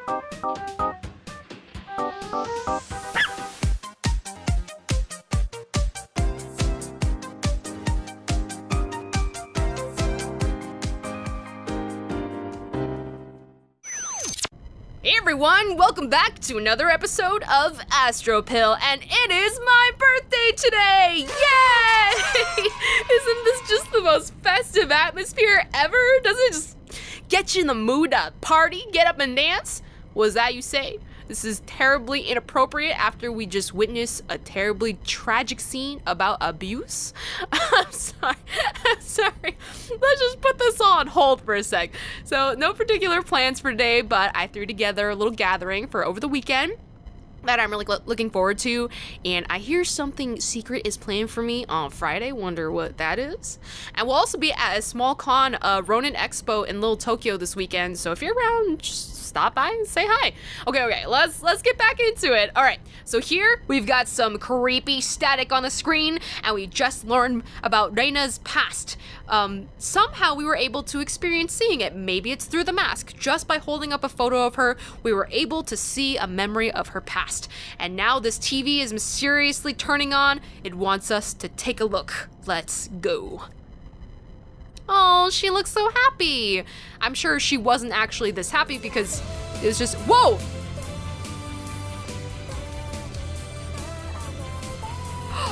Hey everyone, welcome back to another episode of Astropill, and it is my birthday today! Yay! Isn't this just the most festive atmosphere ever? Doesn't it just get you in the mood to party, get up and dance? Was that you say? This is terribly inappropriate after we just witnessed a terribly tragic scene about abuse. I'm sorry. Let's just put this all on hold for a sec. So no particular plans for today, but I threw together a little gathering for over the weekend that I'm really looking forward to, and I hear something secret is planned for me on Friday. Wonder what that is. And we'll also be at a small con, Ronin Expo in Little Tokyo this weekend, so if you're around, just stop by and say hi. Okay, let's get back into it. All right, so here we've got some creepy static on the screen, and we just learned about Reina's past. Somehow we were able to experience seeing it. Maybe it's through the mask. Just by holding up a photo of her, we were able to see a memory of her past. And now this TV is mysteriously turning on. It wants us to take a look. Let's go. Oh, she looks so happy. I'm sure she wasn't actually this happy because it was just, whoa!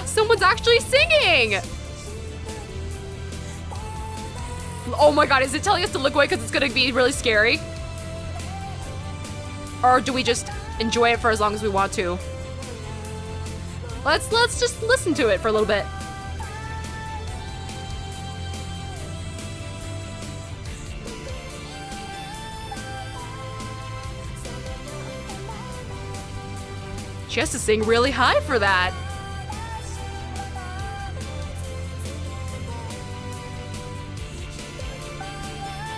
Someone's actually singing! Oh my god, is it telling us to look away because it's gonna be really scary? Or do we just enjoy it for as long as we want to? Let's just listen to it for a little bit. She has to sing really high for that.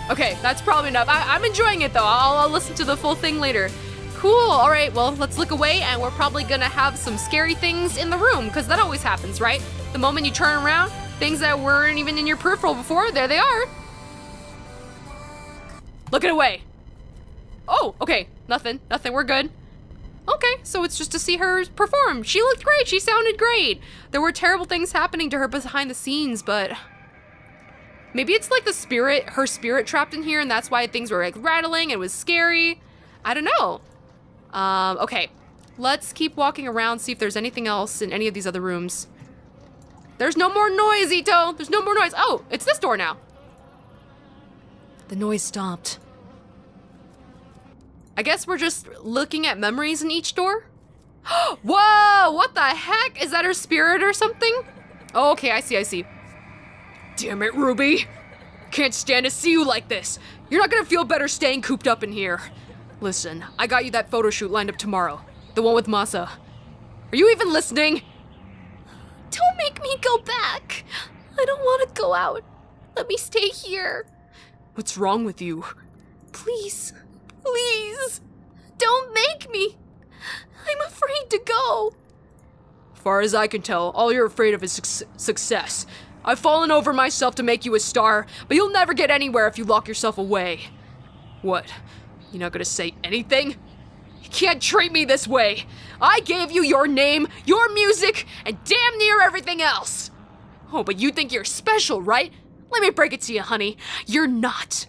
Okay, that's probably enough. I'm enjoying it though. I'll listen to the full thing later. Cool, all right, well, let's look away, and we're probably gonna have some scary things in the room, because that always happens, right? The moment you turn around, things that weren't even in your peripheral before, there they are. Looking away. Oh, okay, nothing, we're good. Okay, so it's just to see her perform. She looked great, she sounded great. There were terrible things happening to her behind the scenes, but maybe it's like her spirit trapped in here, and that's why things were like rattling and it was scary. I don't know. Okay, let's keep walking around, see if there's anything else in any of these other rooms. There's no more noise, Ito. There's no more noise. Oh, it's this door now. The noise stopped. I guess we're just looking at memories in each door. Whoa, what the heck? Is that her spirit or something? Oh, okay, I see. Damn it, Ruby. Can't stand to see you like this. You're not gonna feel better staying cooped up in here. Listen, I got you that photo shoot lined up tomorrow. The one with Masa. Are you even listening? Don't make me go back. I don't want to go out. Let me stay here. What's wrong with you? Please, don't make me. I'm afraid to go. Far as I can tell, all you're afraid of is success. I've fallen over myself to make you a star, but you'll never get anywhere if you lock yourself away. What? You're not gonna say anything? You can't treat me this way. I gave you your name, your music, and damn near everything else. Oh, but you think you're special, right? Let me break it to you, honey. You're not.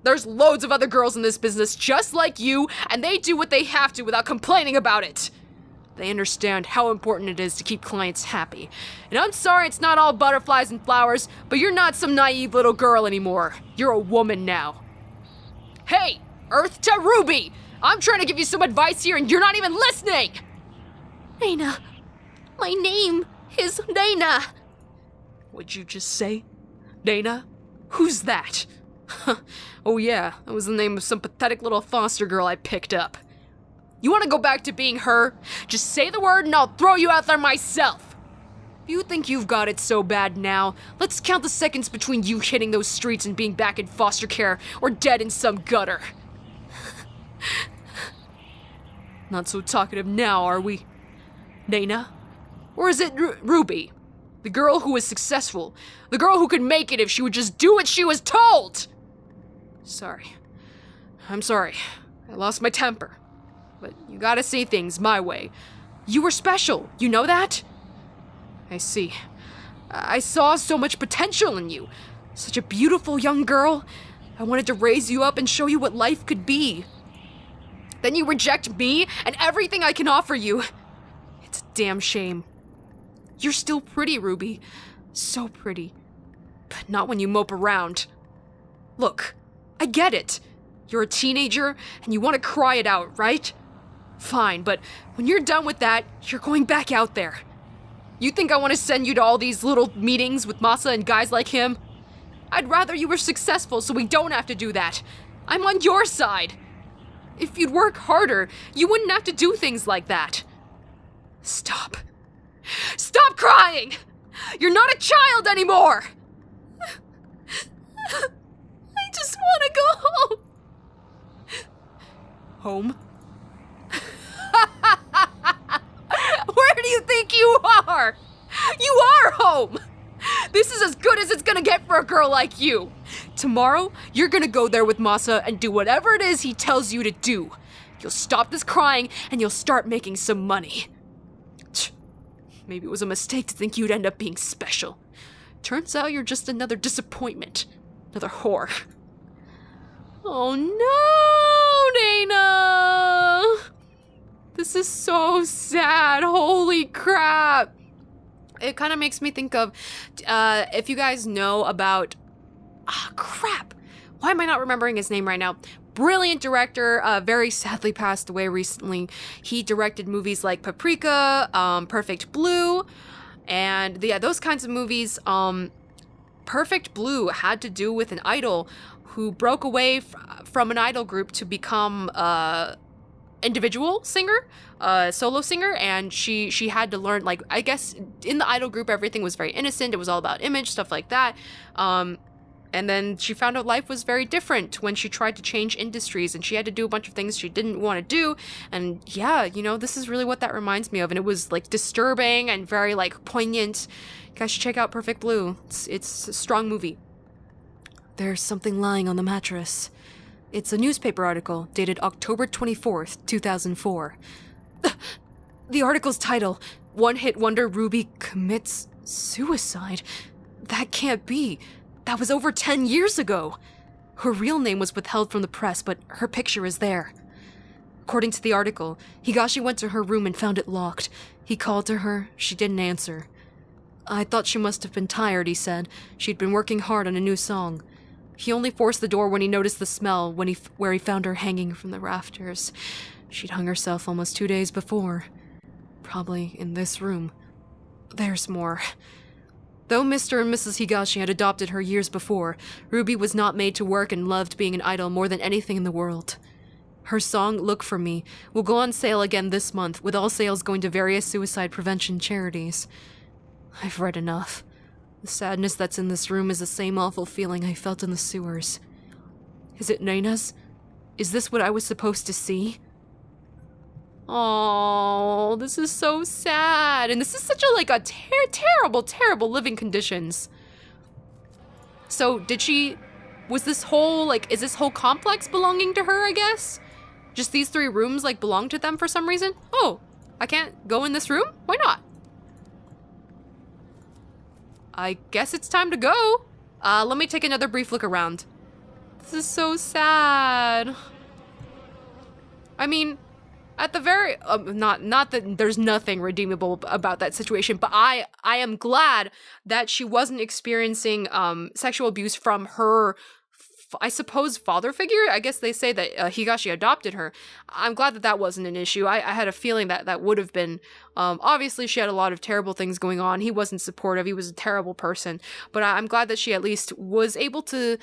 There's loads of other girls in this business just like you, and they do what they have to without complaining about it. They understand how important it is to keep clients happy. And I'm sorry it's not all butterflies and flowers, but you're not some naive little girl anymore. You're a woman now. Hey, Earth to Ruby! I'm trying to give you some advice here and you're not even listening! Reina. My name is Reina. What'd you just say? Reina? Who's that? Oh yeah, that was the name of some pathetic little foster girl I picked up. You want to go back to being her? Just say the word and I'll throw you out there myself. If you think you've got it so bad now, let's count the seconds between you hitting those streets and being back in foster care or dead in some gutter. Not so talkative now, are we? Reina? Or is it Ruby? The girl who was successful. The girl who could make it if she would just do what she was told! Sorry. I'm sorry. I lost my temper. But you gotta see things my way. You were special, you know that? I see. I saw so much potential in you. Such a beautiful young girl. I wanted to raise you up and show you what life could be. Then you reject me and everything I can offer you. It's a damn shame. You're still pretty, Ruby. So pretty. But not when you mope around. Look, I get it. You're a teenager and you want to cry it out, right? Fine, but when you're done with that, you're going back out there. You think I want to send you to all these little meetings with Masa and guys like him? I'd rather you were successful so we don't have to do that. I'm on your side. If you'd work harder, you wouldn't have to do things like that. Stop. Stop crying! You're not a child anymore! I just want to go home. Home? Where do you think you are? You are home! This is as good as it's gonna get for a girl like you. Tomorrow, you're gonna go there with Masa and do whatever it is he tells you to do. You'll stop this crying and you'll start making some money. Maybe it was a mistake to think you'd end up being special. Turns out you're just another disappointment. Another whore. Oh no, Reina! This is so sad. Holy crap. It kind of makes me think of, if you guys know about, crap. Why am I not remembering his name right now? Brilliant director, very sadly passed away recently. He directed movies like Paprika, Perfect Blue, and those kinds of movies. Perfect Blue had to do with an idol who broke away from an idol group to become individual singer, solo singer, and she had to learn, like, I guess in the idol group everything was very innocent, it was all about image, stuff like that, and then she found out life was very different when she tried to change industries, and she had to do a bunch of things she didn't want to do, and yeah, you know, this is really what that reminds me of, and it was, like, disturbing and very, like, poignant. You guys should check out Perfect Blue. It's a strong movie. There's something lying on the mattress. It's a newspaper article dated October 24th, 2004. The article's title, One-Hit Wonder Ruby Commits Suicide. That can't be. That was over 10 years ago. Her real name was withheld from the press, but her picture is there. According to the article, Higashi went to her room and found it locked. He called to her. She didn't answer. I thought she must have been tired, he said. She'd been working hard on a new song. He only forced the door when he noticed the smell, where he found her hanging from the rafters. She'd hung herself almost 2 days before. Probably in this room. There's more. Though Mr. and Mrs. Higashi had adopted her years before, Ruby was not made to work and loved being an idol more than anything in the world. Her song, Look For Me, will go on sale again this month, with all sales going to various suicide prevention charities. I've read enough. The sadness that's in this room is the same awful feeling I felt in the sewers. Is it Reina's? Is this what I was supposed to see? Oh, this is so sad. And this is such a terrible living conditions. So was this whole, is this whole complex belonging to her, I guess? Just these 3 rooms, belong to them for some reason? Oh, I can't go in this room? Why not? I guess it's time to go. Let me take another brief look around. This is so sad. I mean, at the very, not that there's nothing redeemable about that situation, but I am glad that she wasn't experiencing, sexual abuse from her, I suppose, father figure. I guess they say that Higashi adopted her. I'm glad that wasn't an issue. I had a feeling that would have been. Obviously, she had a lot of terrible things going on. He wasn't supportive. He was a terrible person. But I'm glad that she at least was able to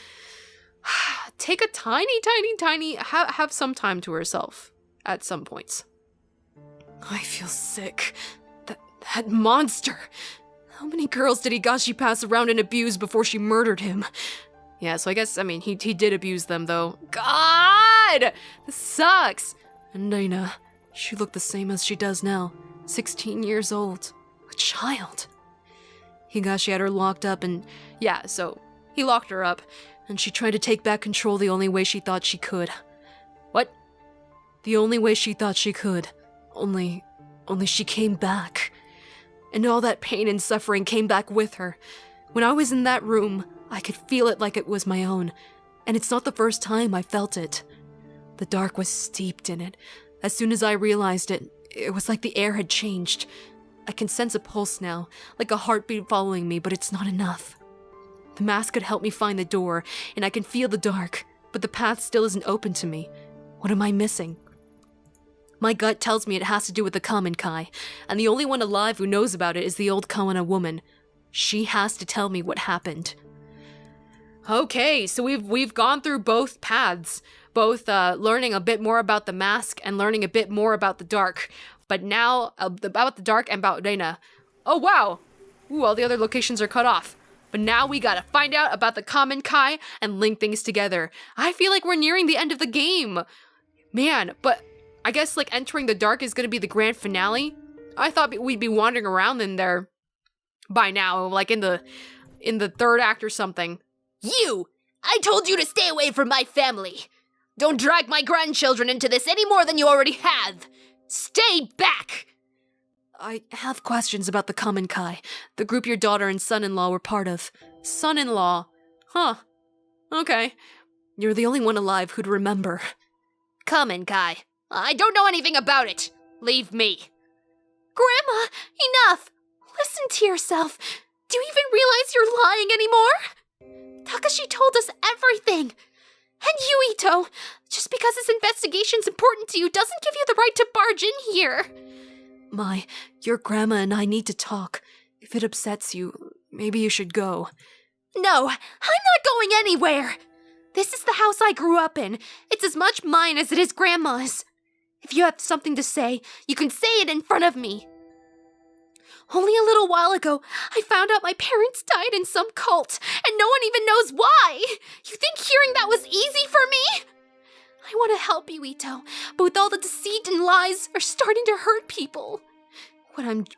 take a tiny, have some time to herself at some points. I feel sick. That monster. How many girls did Higashi pass around and abuse before she murdered him? Yeah, so I guess, he did abuse them, though. God! This sucks! And Reina, she looked the same as she does now. 16 years old. A child. Higashi had her locked up and, yeah, so he locked her up, and she tried to take back control the only way she thought she could. What? The only way she thought she could. Only she came back. And all that pain and suffering came back with her. When I was in that room, I could feel it like it was my own. And it's not the first time I felt it. The dark was steeped in it. As soon as I realized it, it was like the air had changed. I can sense a pulse now, like a heartbeat following me, but it's not enough. The mask could help me find the door, and I can feel the dark, but the path still isn't open to me. What am I missing? My gut tells me it has to do with the crazyyy, and the only one alive who knows about it is the old Kawana woman. She has to tell me what happened. Okay, so we've gone through both paths, both learning a bit more about the mask and learning a bit more about the dark. But now, about the dark and about Reina. Oh wow! Ooh, all the other locations are cut off. But now we gotta find out about the crazyyy and link things together. I feel like we're nearing the end of the game. Man, but I guess like entering the dark is gonna be the grand finale. I thought we'd be wandering around in there by now, like in the third act or something. You! I told you to stay away from my family. Don't drag my grandchildren into this any more than you already have. Stay back! I have questions about the crazyyy, the group your daughter and son-in-law were part of. Son-in-law? Huh. Okay. You're the only one alive who'd remember. Crazyyy. I don't know anything about it. Leave me. Grandma, enough! Listen to yourself. Do you even realize you're lying anymore? Takashi told us everything. And you, Ito, just because this investigation's important to you doesn't give you the right to barge in here. Your grandma and I need to talk. If it upsets you, maybe you should go. No, I'm not going anywhere. This is the house I grew up in. It's as much mine as it is Grandma's. If you have something to say, you can say it in front of me. Only a little while ago, I found out my parents died in some cult, and no one even knows why. You think hearing that was easy for me? I want to help you, Ito, but with all the deceit and lies are starting to hurt people.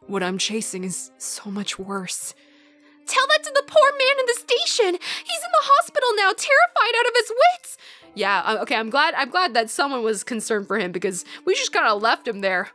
What I'm chasing is so much worse. Tell that to the poor man in the station. He's in the hospital now, terrified out of his wits. Yeah, okay, I'm glad that someone was concerned for him because we just kind of left him there.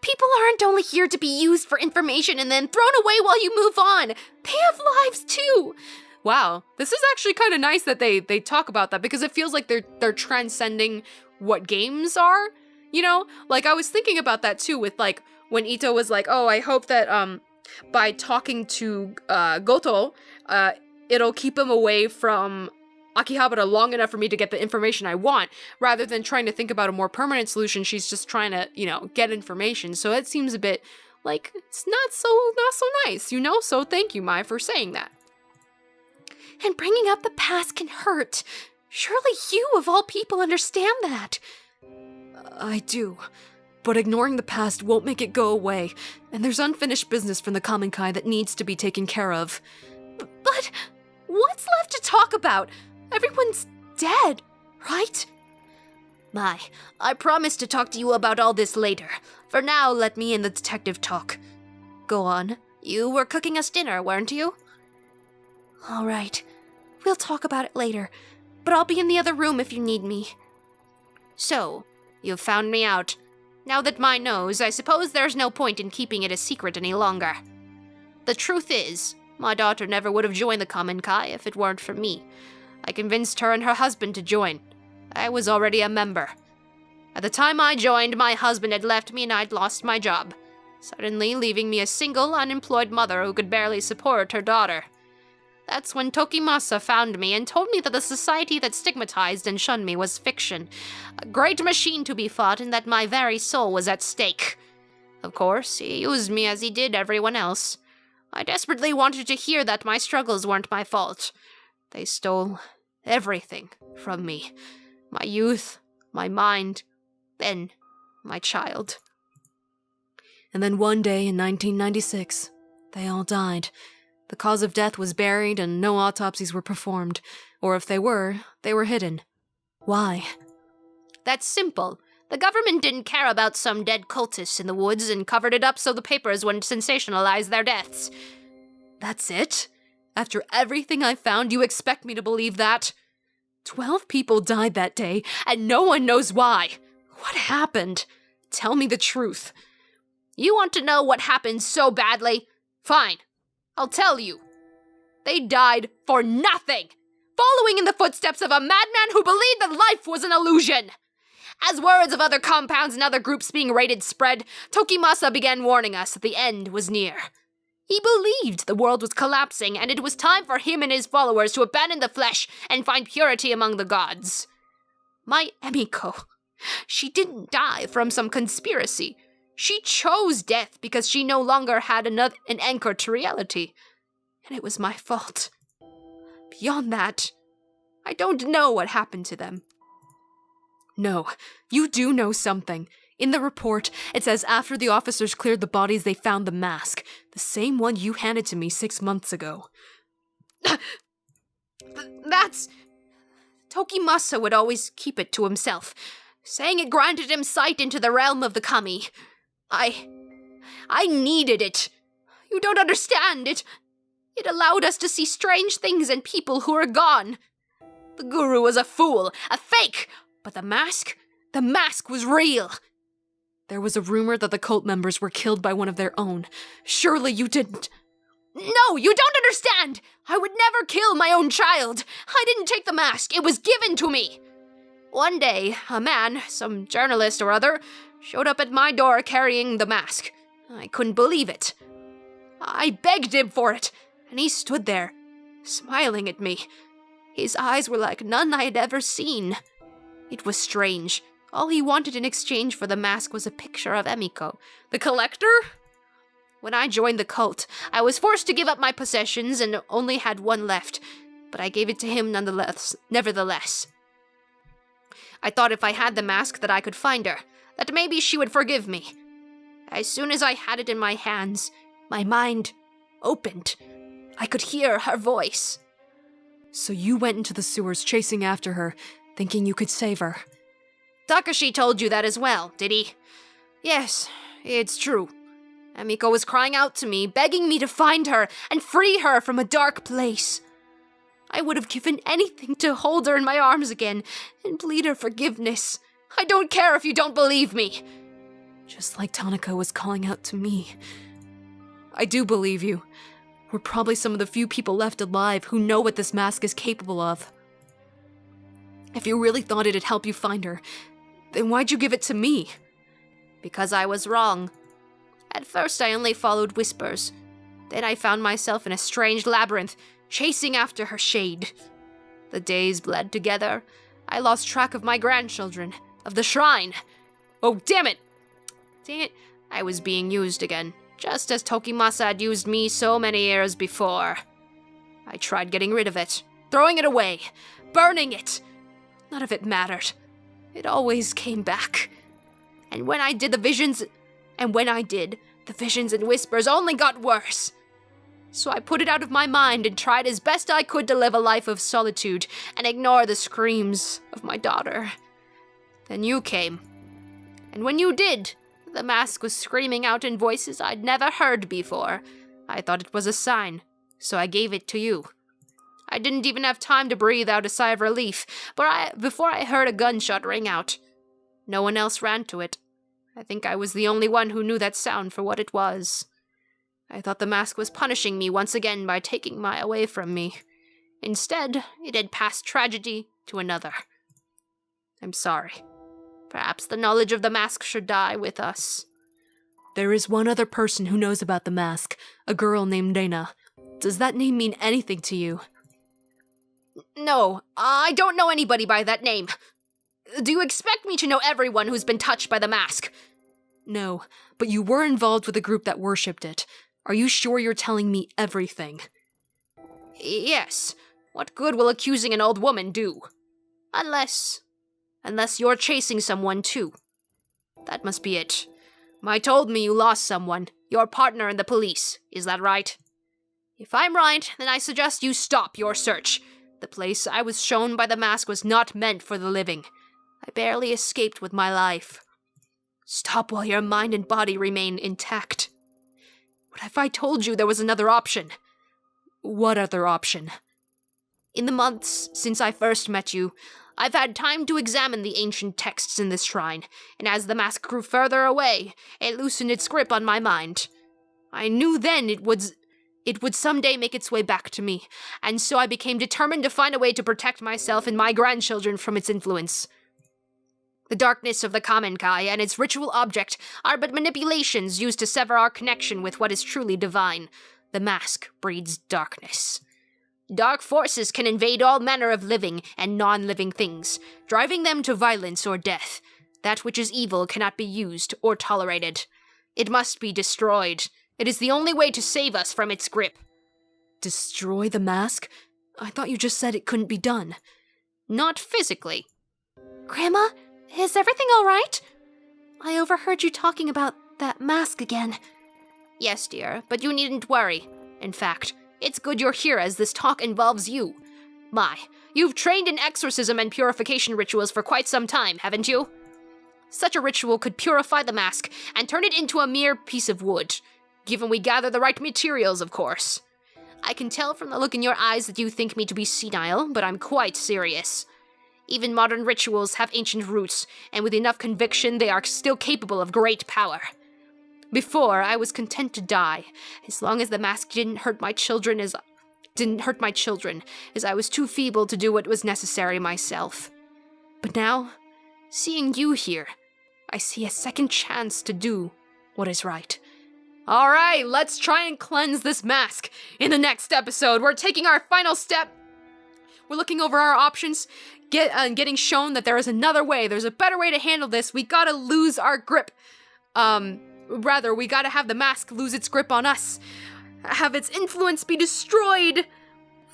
People aren't only here to be used for information and then thrown away while you move on. They have lives too. Wow, this is actually kind of nice that they talk about that because it feels like they're transcending what games are. You know, like I was thinking about that too with like when Ito was like, "Oh, I hope that by talking to Goto, it'll keep him away from Akihabara long enough for me to get the information I want." Rather than trying to think about a more permanent solution, she's just trying to, you know, get information. So it seems a bit like it's not so nice, you know? So thank you, Mai, for saying that. And bringing up the past can hurt. Surely you, of all people, understand that. I do. But ignoring the past won't make it go away, and there's unfinished business from the crazyyy that needs to be taken care of. But what's left to talk about? Everyone's dead, right? Mai, I promise to talk to you about all this later. For now, let me and the detective talk. Go on. You were cooking us dinner, weren't you? All right. We'll talk about it later, but I'll be in the other room if you need me. So, you've found me out. Now that Mai knows, I suppose there's no point in keeping it a secret any longer. The truth is, my daughter never would have joined the crazyyy if it weren't for me. I convinced her and her husband to join. I was already a member. At the time I joined, my husband had left me and I'd lost my job, suddenly leaving me a single, unemployed mother who could barely support her daughter. That's when Tokimasa found me and told me that the society that stigmatized and shunned me was fiction, a great machine to be fought, and that my very soul was at stake. Of course, he used me as he did everyone else. I desperately wanted to hear that my struggles weren't my fault. They stole everything from me. My youth, my mind, then my child. And then one day in 1996, they all died. The cause of death was buried and no autopsies were performed, or if they were hidden. Why? That's simple. The government didn't care about some dead cultists in the woods and covered it up so the papers wouldn't sensationalize their deaths. That's it? After everything I found, you expect me to believe that? 12 people died that day, and no one knows why. What happened? Tell me the truth. You want to know what happened so badly? Fine, I'll tell you. They died for nothing, following in the footsteps of a madman who believed that life was an illusion. As words of other compounds and other groups being raided spread, Tokimasa began warning us that the end was near. He believed the world was collapsing and it was time for him and his followers to abandon the flesh and find purity among the gods. My Emiko, she didn't die from some conspiracy. She chose death because she no longer had an anchor to reality. And it was my fault. Beyond that, I don't know what happened to them. No, you do know something. In the report, it says after the officers cleared the bodies, they found the mask. The same one you handed to me 6 months ago. That's... Tokimasa would always keep it to himself, saying it granted him sight into the realm of the kami. I needed it. You don't understand it. It allowed us to see strange things and people who are gone. The guru was a fool, a fake, but the mask was real. There was a rumor that the cult members were killed by one of their own. Surely you didn't. No, you don't understand! I would never kill my own child. I didn't take the mask. It was given to me. One day, a man, some journalist or other, showed up at my door carrying the mask. I couldn't believe it. I begged him for it, and he stood there, smiling at me. His eyes were like none I had ever seen. It was strange. All he wanted in exchange for the mask was a picture of Emiko, the collector. When I joined the cult, I was forced to give up my possessions and only had one left, but I gave it to him nevertheless. I thought if I had the mask that I could find her, that maybe she would forgive me. As soon as I had it in my hands, my mind opened. I could hear her voice. So you went into the sewers chasing after her, thinking you could save her. Takashi told you that as well, did he? Yes, it's true. Emiko was crying out to me, begging me to find her and free her from a dark place. I would have given anything to hold her in my arms again and plead her forgiveness. I don't care if you don't believe me. Just like Tanaka was calling out to me. I do believe you. We're probably some of the few people left alive who know what this mask is capable of. If you really thought it'd help you find her, then why'd you give it to me? Because I was wrong. At first I only followed whispers. Then I found myself in a strange labyrinth, chasing after her shade. The days bled together. I lost track of my grandchildren, of the shrine. Oh, damn it! Dang it, I was being used again, just as Tokimasa had used me so many years before. I tried getting rid of it, throwing it away, burning it. None of it mattered. It always came back. And when I did, the visions and whispers only got worse. So I put it out of my mind and tried as best I could to live a life of solitude and ignore the screams of my daughter. Then you came. And when you did, the mask was screaming out in voices I'd never heard before. I thought it was a sign, so I gave it to you. I didn't even have time to breathe out a sigh of relief, before I heard a gunshot ring out. No one else ran to it. I think I was the only one who knew that sound for what it was. I thought the mask was punishing me once again by taking my away from me. Instead, it had passed tragedy to another. I'm sorry. Perhaps the knowledge of the mask should die with us. There is one other person who knows about the mask, a girl named Reina. Does that name mean anything to you? No, I don't know anybody by that name. Do you expect me to know everyone who's been touched by the mask? No, but you were involved with a group that worshipped it. Are you sure you're telling me everything? Yes. What good will accusing an old woman do? Unless you're chasing someone too. That must be it. Mai told me you lost someone, your partner in the police. Is that right? If I'm right, then I suggest you stop your search. The place I was shown by the mask was not meant for the living. I barely escaped with my life. Stop while your mind and body remain intact. What if I told you there was another option? What other option? In the months since I first met you, I've had time to examine the ancient texts in this shrine, and as the mask grew further away, it loosened its grip on my mind. I knew then it would someday make its way back to me, and so I became determined to find a way to protect myself and my grandchildren from its influence. The darkness of the common Kai and its ritual object are but manipulations used to sever our connection with what is truly divine. The mask breeds darkness. Dark forces can invade all manner of living and non-living things, driving them to violence or death. That which is evil cannot be used or tolerated. It must be destroyed. It is the only way to save us from its grip. Destroy the mask? I thought you just said it couldn't be done. Not physically. Grandma, is everything all right? I overheard you talking about that mask again. Yes, dear, but you needn't worry. In fact, it's good you're here as this talk involves you. My, you've trained in exorcism and purification rituals for quite some time, haven't you? Such a ritual could purify the mask and turn it into a mere piece of wood, given we gather the right materials, of course. I can tell from the look in your eyes that you think me to be senile, but I'm quite serious. Even modern rituals have ancient roots, and with enough conviction they are still capable of great power. Before, I was content to die, as long as the mask didn't hurt my children, as I was too feeble to do what was necessary myself. But now, seeing you here, I see a second chance to do what is right. All right, let's try and cleanse this mask. In the next episode, we're taking our final step. We're looking over our options, getting shown that there is another way. There's a better way to handle this. We gotta lose our grip. We gotta have the mask lose its grip on us. Have its influence be destroyed.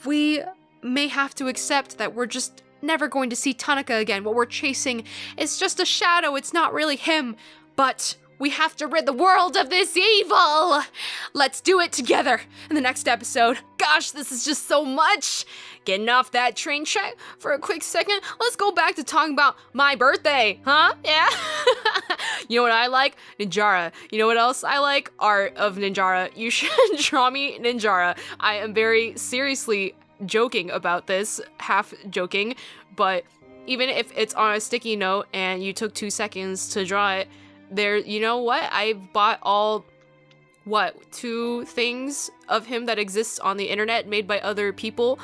We may have to accept that we're just never going to see Tanaka again. What we're chasing is just a shadow. It's not really him. But we have to rid the world of this evil! Let's do it together in the next episode. Gosh, this is just so much! Getting off that train track for a quick second, let's go back to talking about my birthday, huh? Yeah? You know what I like? Ninjara. You know what else I like? Art of Ninjara. You should draw me Ninjara. I am very seriously joking about this, half joking, but even if it's on a sticky note and you took 2 seconds to draw it, you know what? I've bought 2 things of him that exists on the internet made by other people,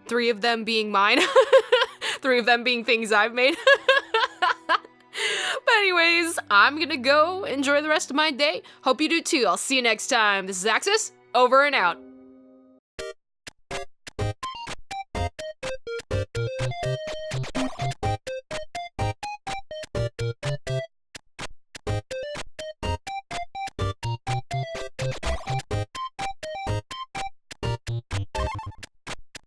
3 of them being mine, 3 of them being things I've made. But anyways, I'm gonna go enjoy the rest of my day. Hope you do too. I'll see you next time. This is Axis, over and out.